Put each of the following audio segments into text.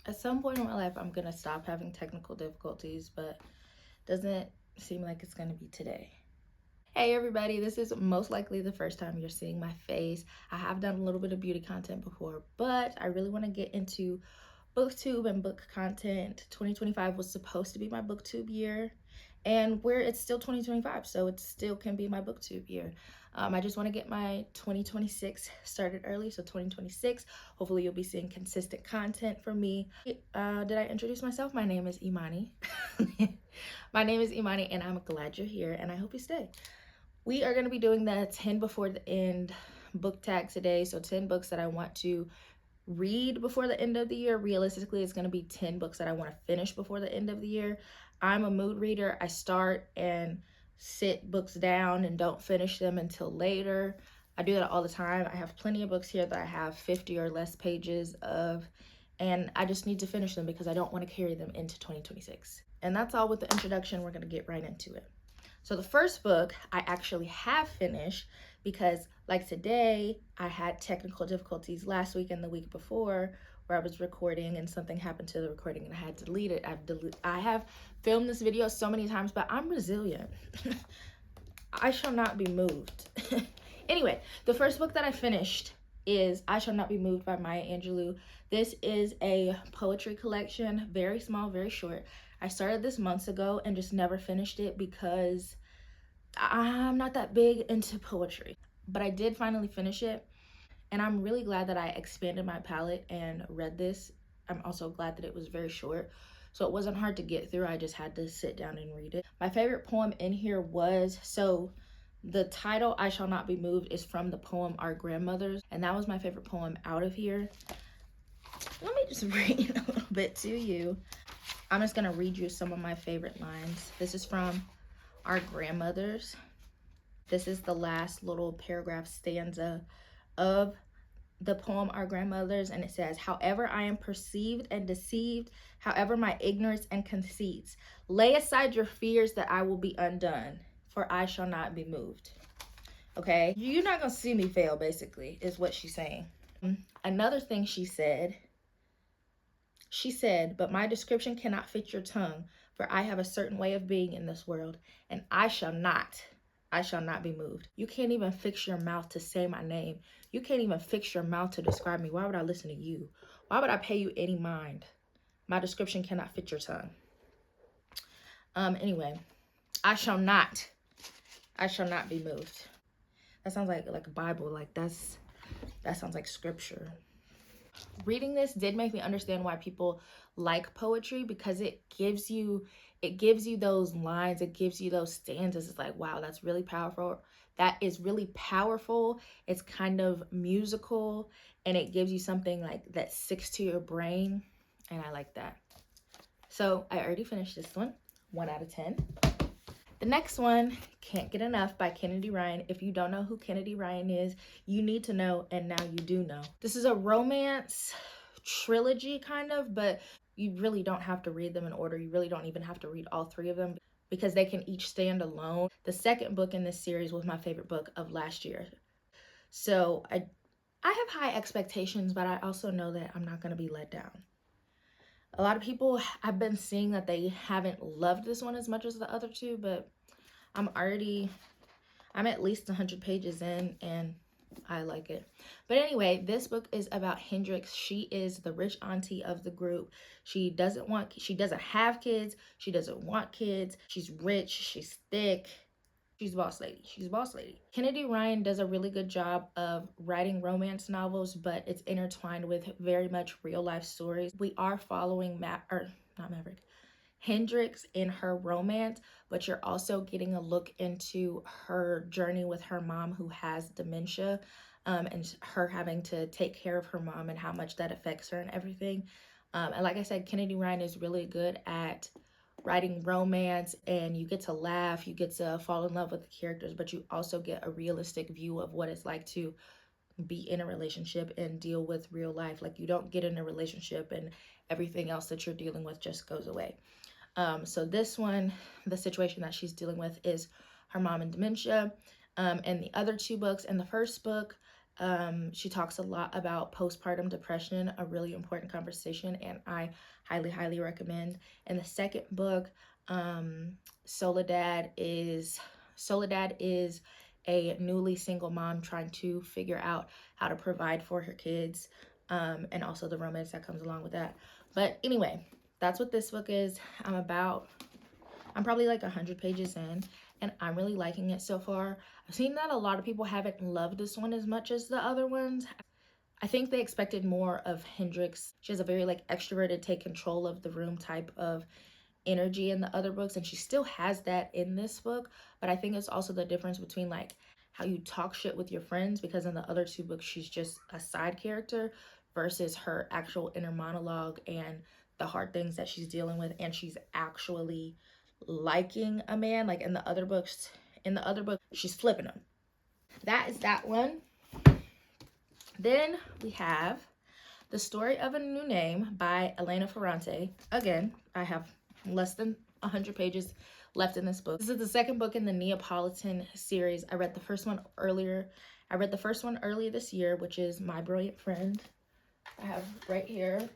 At some point in my life, I'm gonna stop having technical difficulties, but doesn't seem like it's gonna be today. Hey everybody, this is most likely the first time you're seeing my face. I have done a little bit of beauty content before, but I really want to get into Booktube and book content. 2025 was supposed to be my Booktube year, and it's still 2025, so it still can be my Booktube year. I just want to get my 2026 started early, so 2026, hopefully you'll be seeing consistent content from me. Did I introduce myself? My name is Imani. My name is Imani, and I'm glad you're here, and I hope you stay. We are going to be doing the 10 before the end book tag today, so 10 books that I want to read before the end of the year. Realistically, it's going to be 10 books that I want to finish before the end of the year. I'm a mood reader. I start and sit books down and don't finish them until later. I do that all the time. I have plenty of books here that I have 50 or less pages of, and I just need to finish them because I don't want to carry them into 2026. And that's all with the introduction. We're going to get right into it. So the first book I actually have finished because like today, I had technical difficulties last week and the week before where I was recording and something happened to the recording and I had to delete it. I have filmed this video so many times, but I'm resilient. I shall not be moved. Anyway, the first book that I finished is I Shall Not Be Moved by Maya Angelou. This is a poetry collection, very small, very short. I started this months ago and just never finished it because I'm not that big into poetry. But I did finally finish it, and I'm really glad that I expanded my palette and read this. I'm also glad that it was very short, so it wasn't hard to get through. I just had to sit down and read it. My favorite poem in here was, so the title, I Shall Not Be Moved, is from the poem Our Grandmothers, and that was my favorite poem out of here. Let me just read a little bit to you. I'm just gonna read you some of my favorite lines. This is from Our Grandmothers. This is the last little paragraph stanza of the poem Our Grandmothers, and it says, however I am perceived and deceived, however my ignorance and conceits, lay aside your fears that I will be undone, for I shall not be moved. Okay, you're not gonna see me fail, basically, is what she's saying. Another thing she said, but my description cannot fit your tongue, for I have a certain way of being in this world, and I shall not be moved. You can't even fix your mouth to say my name. You can't even fix your mouth to describe me. Why would I listen to you? Why would I pay you any mind? My description cannot fit your tongue. Anyway, I shall not be moved. That sounds like a Bible. Like that sounds like scripture. Reading this did make me understand why people like poetry, because it gives you those lines, it gives you those stanzas. It's like, wow, that's really powerful. That is really powerful. It's kind of musical, and it gives you something like that sticks to your brain, and I like that. So I already finished this one, 1 out of 10. The next one, Can't Get Enough by Kennedy Ryan. If you don't know who Kennedy Ryan is, you need to know, and now you do know. This is a romance trilogy kind of, but you really don't have to read them in order. You really don't even have to read all 3 of them because they can each stand alone. The second book in this series was my favorite book of last year. So I have high expectations, but I also know that I'm not going to be let down. A lot of people, I've been seeing that they haven't loved this one as much as the other 2, but I'm at least 100 pages in, and I like it. But anyway, this book is about Hendrix. She is the rich auntie of the group. She doesn't have kids. She doesn't want kids. She's rich. She's thick. She's a boss lady. Kennedy Ryan does a really good job of writing romance novels, but it's intertwined with very much real life stories. We are following Hendrix in her romance, but you're also getting a look into her journey with her mom who has dementia, and her having to take care of her mom and how much that affects her and everything. And like I said, Kennedy Ryan is really good at writing romance, and you get to laugh, you get to fall in love with the characters, but you also get a realistic view of what it's like to be in a relationship and deal with real life. Like, you don't get in a relationship and everything else that you're dealing with just goes away. So this one, the situation that she's dealing with is her mom and dementia. And the other 2 books, in the first book, She talks a lot about postpartum depression, a really important conversation, and I highly, highly recommend. In the second book, um, Soledad is Soledad is a newly single mom trying to figure out how to provide for her kids, and also the romance that comes along with that. But anyway, that's what this book is. I'm probably like 100 pages in, and I'm really liking it so far. I've seen that a lot of people haven't loved this one as much as the other ones. I think they expected more of Hendrix. She has a very like extroverted, take control of the room type of energy in the other books, and she still has that in this book. But I think it's also the difference between like how you talk shit with your friends, because in the other two books she's just a side character, versus her actual inner monologue and the hard things that she's dealing with, and she's actually liking a man. Like in the other book she's flipping him. That is that one. Then we have The Story of a New Name by Elena Ferrante. Again, I have less than 100 pages left in this book. This is the second book in the Neapolitan series. I read the first one earlier. I read the first one earlier this year, which is My Brilliant Friend. I have right here.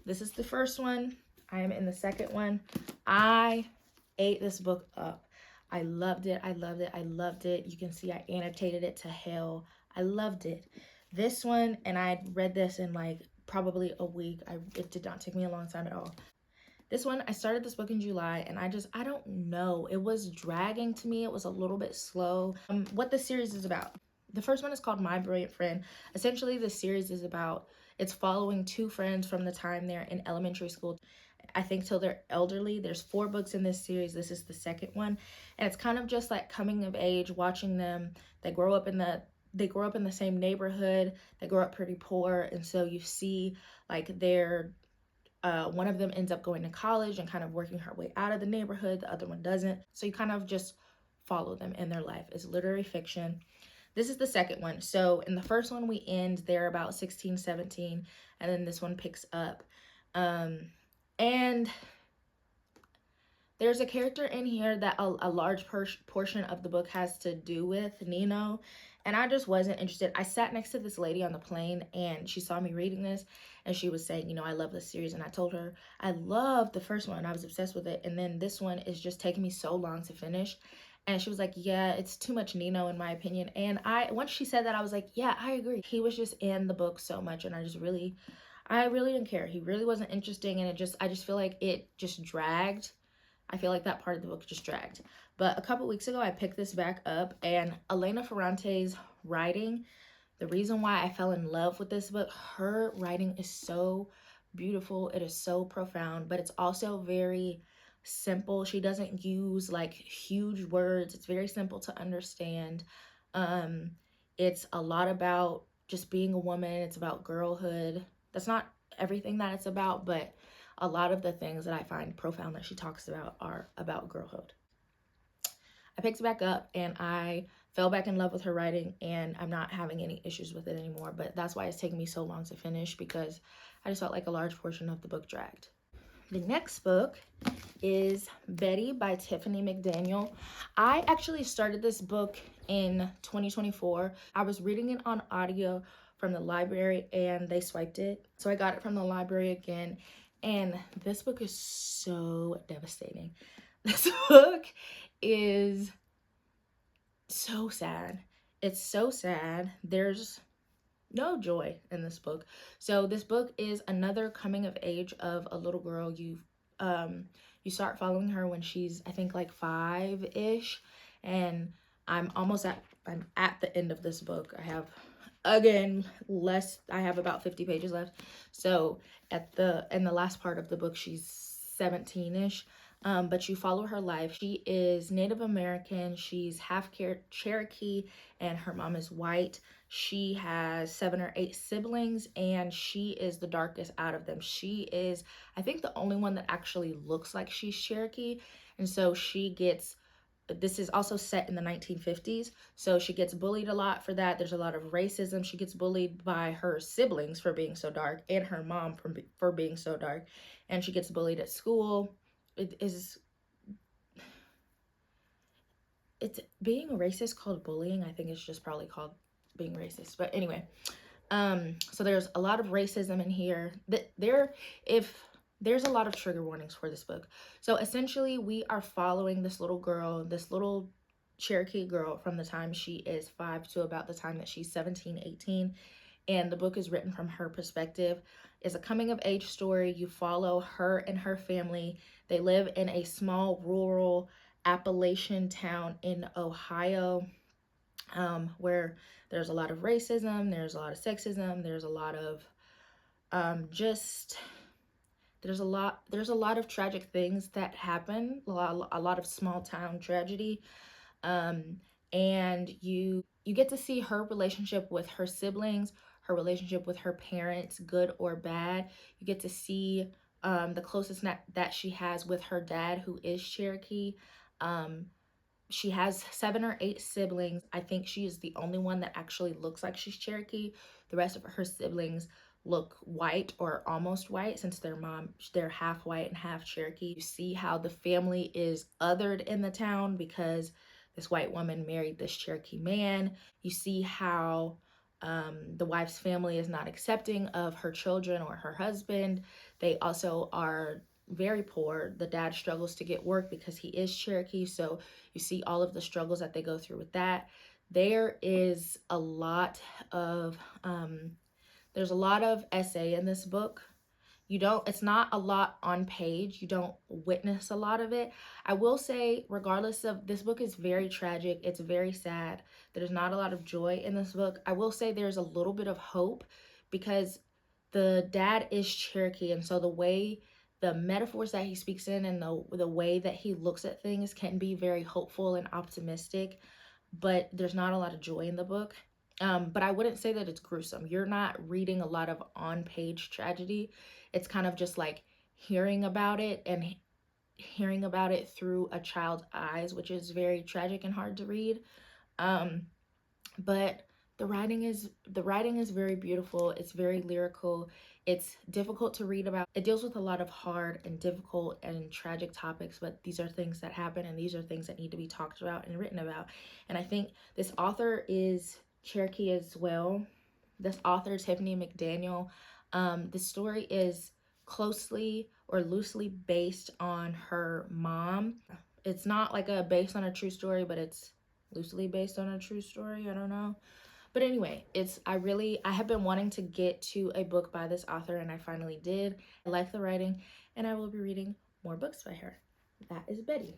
This is the first one. I am in the second one. I ate this book up. I loved it. I loved it. I loved it. You can see I annotated it to hell. I loved it. This one, and I read this in like probably a week. It did not take me a long time at all. This one, I started this book in July, and I don't know. It was dragging to me. It was a little bit slow. What the series is about. The first one is called My Brilliant Friend. Essentially, the series is about, it's following two friends from the time they're in elementary school, I think, till they're elderly. There's 4 books in this series. This is the second one. And it's kind of just like coming of age, watching them. They grow up in the same neighborhood. They grow up pretty poor. And so you see like one of them ends up going to college and kind of working her way out of the neighborhood. The other one doesn't. So you kind of just follow them in their life. It's literary fiction. This is the second one. So in the first one, we end they're about 16, 17, and then this one picks up. And there's a character in here that a large portion of the book has to do with, Nino, and I just wasn't interested. I sat next to this lady on the plane, and she saw me reading this, and she was saying, you know, I love this series, and I told her I loved the first one. I was obsessed with it, and then this one is just taking me so long to finish. And she was like, yeah, it's too much Nino in my opinion. And once she said that, I was like, yeah, I agree. He was just in the book so much, and I really didn't care. He really wasn't interesting, and I just feel like it just dragged. I feel like that part of the book just dragged. But a couple weeks ago, I picked this back up, and Elena Ferrante's writing, the reason why I fell in love with this book, her writing is so beautiful. It is so profound, but it's also very simple. She doesn't use like huge words. It's very simple to understand. It's a lot about just being a woman. It's about girlhood. That's not everything that it's about, but a lot of the things that I find profound that she talks about are about girlhood. I picked it back up, and I fell back in love with her writing, and I'm not having any issues with it anymore. But that's why it's taking me so long to finish, because I just felt like a large portion of the book dragged. The next book is Betty by Tiffany McDaniel. I actually started this book in 2024. I was reading it on audio from the library, and they swiped it. So I got it from the library again, and this book is so devastating. This book is so sad. It's so sad. There's no joy in this book. So this book is another coming of age of a little girl. You start following her when she's, I think, like 5-ish, and I'm at the end of this book. I have, again, I have about 50 pages left. So in the last part of the book, she's 17-ish. But you follow her life. She is Native American. She's half Cherokee, and her mom is white. She has 7 or 8 siblings, and she is the darkest out of them. She is, I think, the only one that actually looks like she's Cherokee. And so this is also set in the 1950s. So she gets bullied a lot for that. There's a lot of racism. She gets bullied by her siblings for being so dark, and her mom for being so dark. And she gets bullied at school. It's being racist called bullying. I think it's just probably called being racist. But anyway, so there's a lot of racism in here. There's a lot of trigger warnings for this book. So essentially, we are following this little girl, this little Cherokee girl, from the time she is 5 to about the time that she's 17, 18. And the book is written from her perspective. It's a coming of age story. You follow her and her family. They live in a small rural Appalachian town in Ohio, where there's a lot of racism, there's a lot of sexism, there's a lot of there's a lot of tragic things that happen, a lot of small town tragedy. And you get to see her relationship with her siblings, her relationship with her parents, good or bad. You get to see the closest that she has with her dad, who is Cherokee. She has 7 or 8 siblings. I think she is the only one that actually looks like she's Cherokee. The rest of her siblings look white or almost white, since they're half white and half Cherokee. You see how the family is othered in the town because this white woman married this Cherokee man. You see how the wife's family is not accepting of her children or her husband. They also are very poor. The dad struggles to get work because he is Cherokee, so you see all of the struggles that they go through with that. There is a lot of there's a lot of essay in this book. It's not a lot on page. You don't witness a lot of it. I will say, regardless of, this book is very tragic. It's very sad. There's not a lot of joy in this book. I will say there's a little bit of hope, because the dad is Cherokee, and so the metaphors that he speaks in and the way that he looks at things can be very hopeful and optimistic, but there's not a lot of joy in the book. But I wouldn't say that it's gruesome. You're not reading a lot of on-page tragedy. It's kind of just like hearing about it, and hearing about it through a child's eyes, which is very tragic and hard to read. But the writing is very beautiful. It's very lyrical. It's difficult to read about. It deals with a lot of hard and difficult and tragic topics, but these are things that happen, and these are things that need to be talked about and written about. And I think this author is Cherokee as well. This author, Tiffany McDaniel, the story is closely or loosely based on her mom. It's not like based on a true story, but it's loosely based on a true story. I don't know. But anyway, I have been wanting to get to a book by this author, and I finally did. I like the writing, and I will be reading more books by her. That is Betty.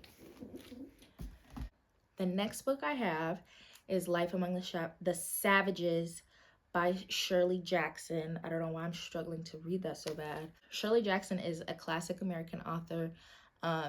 The next book I have is Life Among the Savages by Shirley Jackson. I don't know why I'm struggling to read that so bad. Shirley Jackson is a classic American author.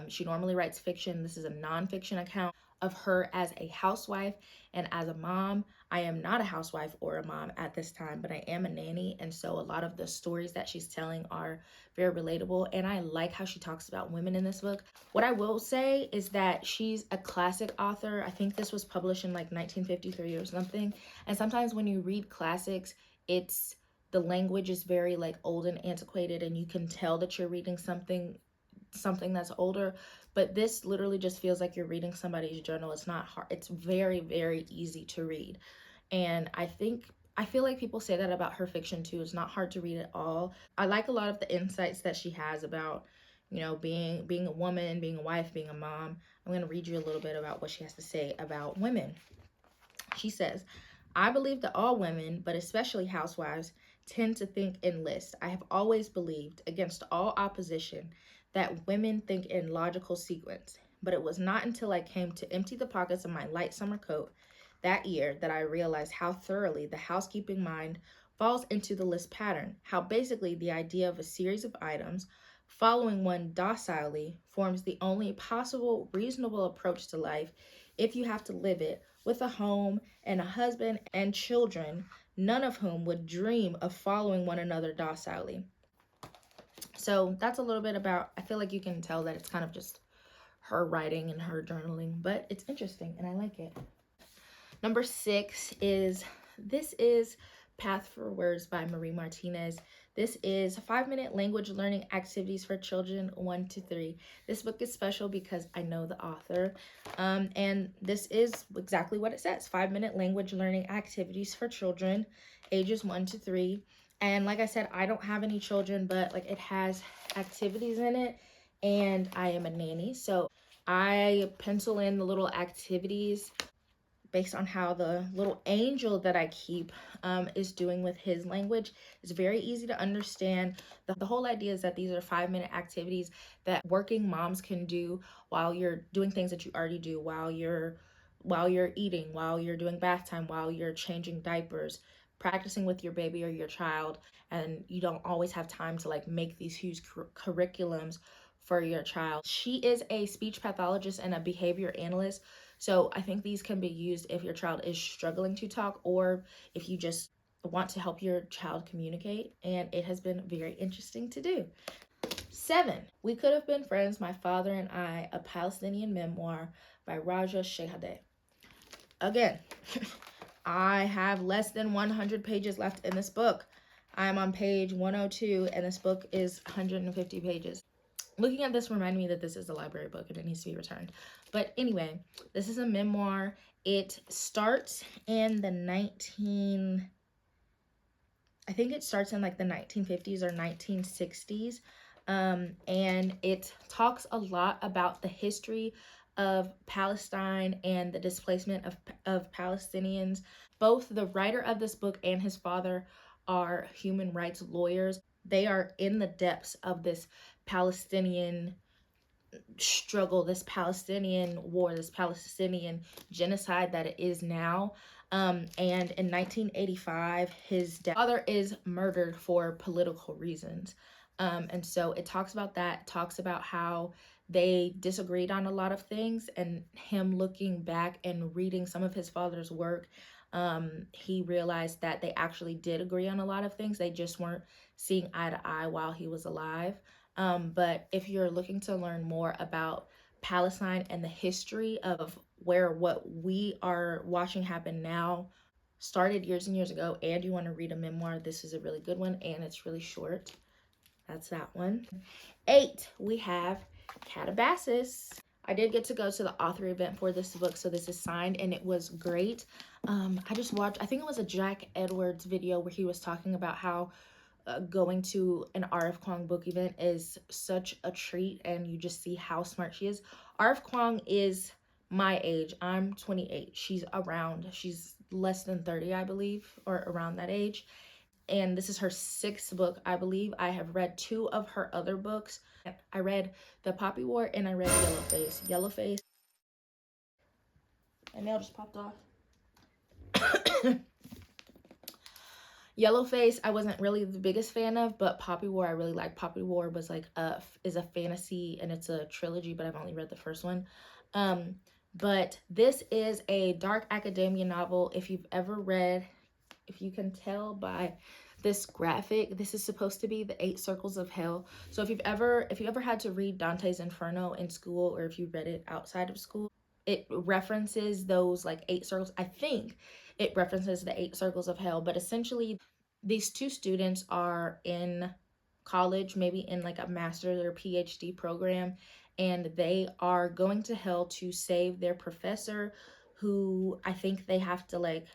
She normally writes fiction. This is a nonfiction account of her as a housewife and as a mom. I am not a housewife or a mom at this time, but I am a nanny, and so a lot of the stories that she's telling are very relatable, and I like how she talks about women in this book. What I will say is that she's a classic author. I think this was published in like 1953 or something, and sometimes when you read classics, the language is very like old and antiquated, and you can tell that you're reading something that's older, but this literally just feels like you're reading somebody's journal. It's not hard. It's very, very easy to read. And I feel like people say that about her fiction too. It's not hard to read at all. I like a lot of the insights that she has about, being a woman, being a wife, being a mom. I'm going to read you a little bit about what she has to say about women. She says, "I believe that all women, but especially housewives, tend to think in lists. I have always believed, against all opposition, that women think in logical sequence. But it was not until I came to empty the pockets of my light summer coat that year that I realized how thoroughly the housekeeping mind falls into the list pattern, how basically the idea of a series of items, following one docilely, forms the only possible reasonable approach to life if you have to live it, with a home and a husband and children, none of whom would dream of following one another docilely." So that's a little bit about, I feel like you can tell that it's kind of just her writing and her journaling, but it's interesting and I like it. Number 6 is Path for Words by Marie Martinez. This is 5-minute language learning activities for children 1 to 3. This book is special because I know the author, and this is exactly what it says: 5-minute language learning activities for children ages 1 to 3. And like I said, I don't have any children, but like it has activities in it, and I am a nanny, so I pencil in the little activities based on how the little angel that I keep is doing with his language. It's very easy to understand. The whole idea is that these are 5-minute activities that working moms can do while you're doing things that you already do, while you're eating, while you're doing bath time, while you're changing diapers, practicing with your baby or your child, and you don't always have time to like make these huge curriculums for your child. She is a speech pathologist and a behavior analyst, so I think these can be used if your child is struggling to talk, or if you just want to help your child communicate, and it has been very interesting to do. 7. We Could Have Been Friends, My Father and I, a Palestinian Memoir by Raja Shehadeh. Again, I have less than 100 pages left in this book. I'm on page 102, and this book is 150 pages. Looking at this reminded me that this is a library book and it needs to be returned. But anyway, this is a memoir. It starts in the I think it starts in like the 1950s or 1960s. And it talks a lot about the history of Palestine and the displacement of Palestinians. Both the writer of this book and his father are human rights lawyers. They are in the depths of this Palestinian struggle, this Palestinian war, this Palestinian genocide that it is now. And in 1985, his father is murdered for political reasons. And so it talks about that, talks about how they disagreed on a lot of things, and him looking back and reading some of his father's work, he realized that they actually did agree on a lot of things. They just weren't seeing eye to eye while he was alive. But if you're looking to learn more about Palestine and the history of where what we are watching happen now started years and years ago, and you want to read a memoir, this is a really good one, and it's really short. That's that one. 8, we have Katabasis. I did get to go to the author event for this book, so this is signed, and it was great. I just watched, I think it was a Jack Edwards video where he was talking about how going to an RF Kuang book event is such a treat, and you just see how smart she is. RF Kuang is my age. I'm 28. She's less than 30, I believe, or around that age. And this is her 6th book, I believe. I have read 2 of her other books. I read The Poppy War and I read Yellowface. My nail just popped off. Yellowface, I wasn't really the biggest fan of, but Poppy War, I really like. Poppy War was like is a fantasy, and it's a trilogy, but I've only read the first one. But this is a dark academia novel. If you've ever read, if you can tell by this graphic, this is supposed to be the 8 circles of hell. So if you ever had to read Dante's Inferno in school, or if you read it outside of school, it references those like 8 circles. I think it references the 8 circles of hell, but essentially these 2 students are in college, maybe in like a master's or PhD program, and they are going to hell to save their professor, who I think they have to like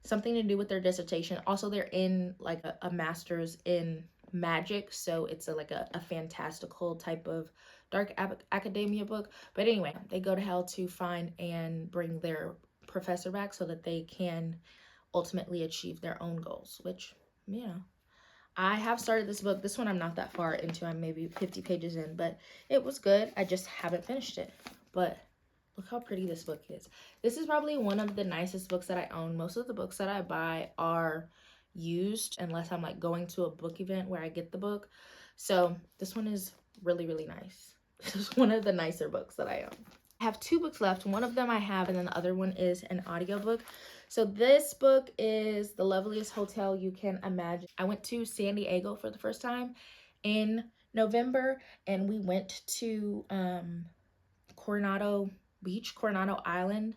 something to do with their dissertation. Also, they're in like a master's in magic, so it's like a fantastical type of dark academia book. But anyway, they go to hell to find and bring their professor back so that they can ultimately achieve their own goals, which, you know, I have started this book. This one I'm not that far into. I'm maybe 50 pages in, but it was good. I just haven't finished it. But look how pretty this book is. This is probably one of the nicest books that I own. Most of the books that I buy are used, unless I'm like going to a book event where I get the book. So this one is really, really nice. This is one of the nicer books that I own. I have 2 books left. One of them I have, and then the other one is an audiobook. So this book is The Loveliest Hotel You Can Imagine. I went to San Diego for the first time in November, and we went to Coronado Beach, Coronado Island.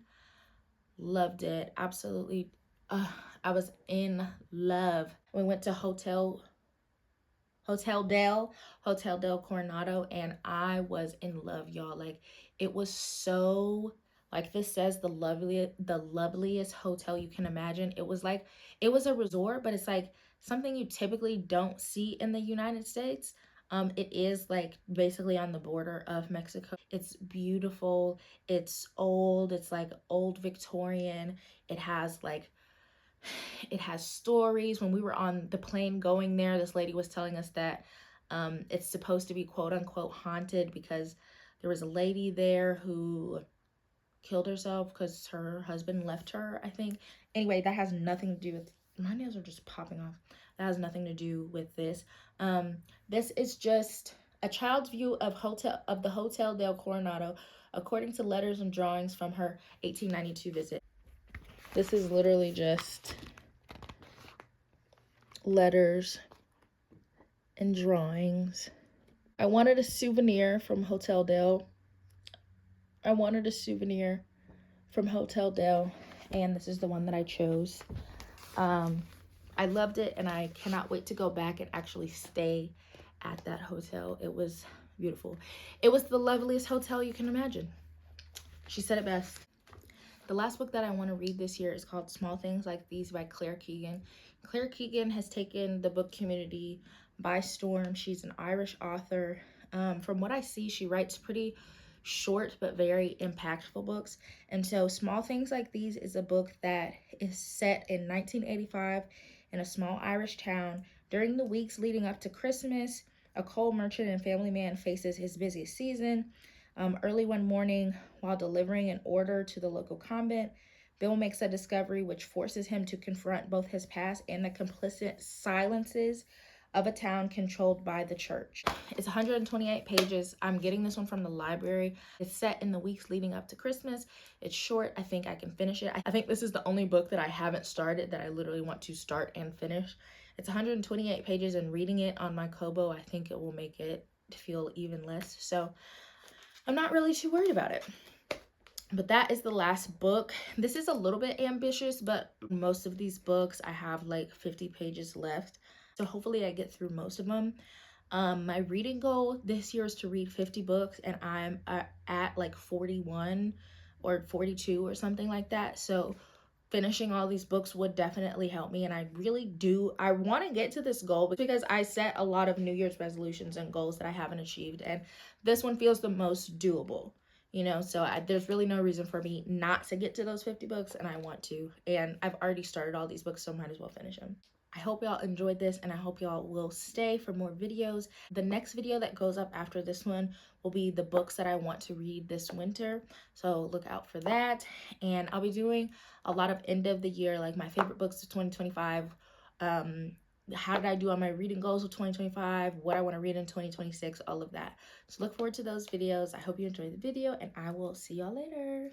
Loved it. Absolutely I was in love. We went to Hotel del Coronado, and I was in love, y'all. Like, it was so, like this says, the loveliest hotel you can imagine. It was like, it was a resort, but it's like something you typically don't see in the United States. It is like basically on the border of Mexico. It's beautiful. It's old. It's like old Victorian. It has like it has stories. When we were on the plane going there, this lady was telling us that it's supposed to be quote unquote haunted because there was a lady there who killed herself because her husband left her, I think. Anyway, that has nothing to do with, my nails are just popping off. That has nothing to do with this. This is just a child's view of the Hotel del Coronado, according to letters and drawings from her 1892 visit. This is literally just letters and drawings. I wanted a souvenir from Hotel Del. And this is the one that I chose. I loved it, and I cannot wait to go back and actually stay at that hotel. It was beautiful. It was the loveliest hotel you can imagine. She said it best. The last book that I want to read this year is called Small Things Like These by Claire Keegan. Claire Keegan has taken the book community by storm. She's an Irish author. From what I see, she writes pretty short but very impactful books. And so Small Things Like These is a book that is set in 1985 in a small Irish town. During the weeks leading up to Christmas, a coal merchant and family man faces his busiest season. Early one morning, while delivering an order to the local convent, Bill makes a discovery which forces him to confront both his past and the complicit silences of a town controlled by the church. It's 128 pages. I'm getting this one from the library. It's set in the weeks leading up to Christmas. It's short. I think I can finish it. I think this is the only book that I haven't started that I literally want to start and finish. It's 128 pages, and reading it on my Kobo, I think it will make it feel even less. So I'm not really too worried about it. But that is the last book. This is a little bit ambitious, but most of these books I have like 50 pages left. So hopefully I get through most of them. My reading goal this year is to read 50 books, and I'm at like 41 or 42 or something like that. So finishing all these books would definitely help me, and I want to get to this goal because I set a lot of New Year's resolutions and goals that I haven't achieved, and this one feels the most doable, so there's really no reason for me not to get to those 50 books, and I want to, and I've already started all these books, so I might as well finish them. I hope y'all enjoyed this, and I hope y'all will stay for more videos. The next video that goes up after this one will be the books that I want to read this winter, so look out for that. And I'll be doing a lot of end of the year, like my favorite books of 2025, how did I do on my reading goals of 2025, what I want to read in 2026, all of that. So look forward to those videos. I hope you enjoyed the video, and I will see y'all later.